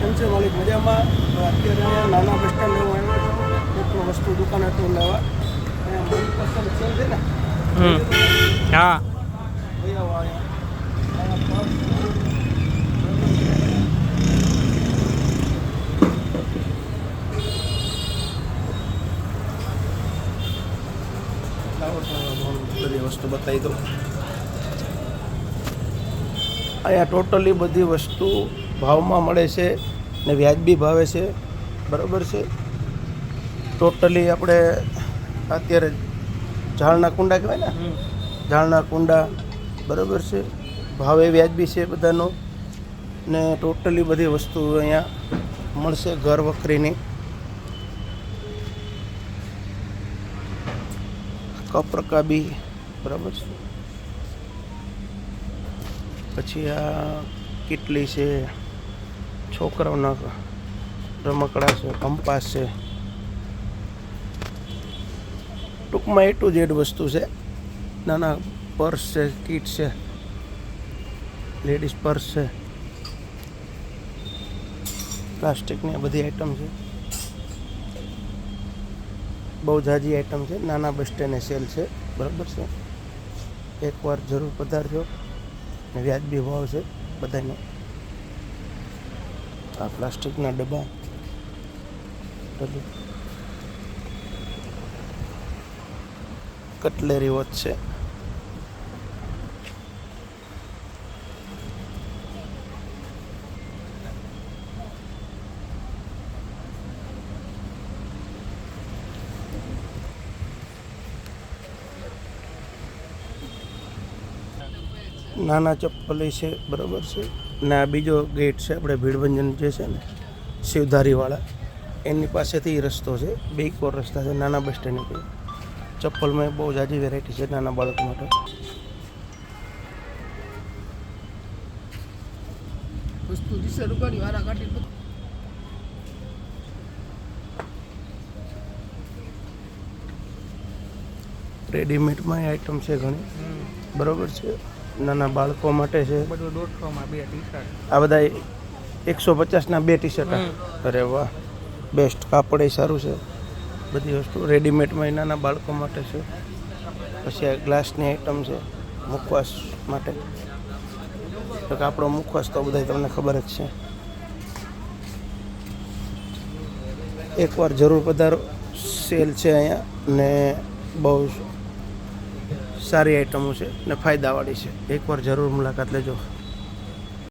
કેમ છે માલિક મજામાં? તો અત્યારે નાના બસ સ્ટેન્ડ હું આવ્યો છું કેટલું વસ્તુ દુકાને તો લેવા અહીંયા મનપસંદ સેલ છે ને હા ભાઈ આવો અહીંયા બધી વસ્તુ બતાવી દઉં. અહીંયા ટોટલી બધી વસ્તુ ભાવમાં મળે છે ને વ્યાજબી ભાવે છે, બરાબર છે. ટોટલી આપણે અત્યારે ઝાડના કુંડા કહેવાય ને, ઝાડના કુંડા બરાબર છે, ભાવે વ્યાજબી છે બધાનો ને ટોટલી બધી વસ્તુ અહીંયા મળશે ઘર વખરીની. કપ રકાબી બરાબર છે, પછી આ કેટલી છે, છોકરાઓના રમકડા છે, કંપાસ છે, ટૂંકમાં A to Z વસ્તુ છે. નાના પર્સ છે, કીટ છે, લેડીઝ પર્સ છે, પ્લાસ્ટિકની બધી આઈટમ છે. બહુ ઝાઝી આઈટમ છે. નાના બસ સ્ટેન્ડે સેલ છે, બરાબર છે. એકવાર જરૂર પધારજો ને વ્યાજબી ભાવ છે બધાનો. આ પ્લાસ્ટિકના ડબ્બા બધું કટલેરી વોચ છે. નાના ચપ્પલી છે, બરાબર છે. ને આ બીજો ગેટ છે આપણે ભીડભંજન જે છે ને શિવધારીવાળા એની પાસેથી રસ્તો છે. બે કોર રસ્તા છે નાના બસ સ્ટેન્ડથી. ચપ્પલમાં બહુ જાજી વેરાયટી છે નાના બાળકો માટે. રેડીમેડમાં આઈટમ છે ઘણી, બરાબર છે. નાના બાળકો માટે છે. આ બધા 150ના 2 ટી-શર્ટ. અરે વાહ, બેસ્ટ. કાપડ એ સારું છે. બધી વસ્તુ રેડીમેડમાં નાના બાળકો માટે છે. પછી આ ગ્લાસની આઈટમ છે મુખવાસ માટે. તો કે આપણો મુખવાસ તો બધા તમને ખબર જ છે. એકવાર જરૂર પધારો, સેલ છે અહીંયા ને બહુ સારી આઈટમો છે ને ફાયદાવાળી છે. એકવાર જરૂર મુલાકાત લેજો.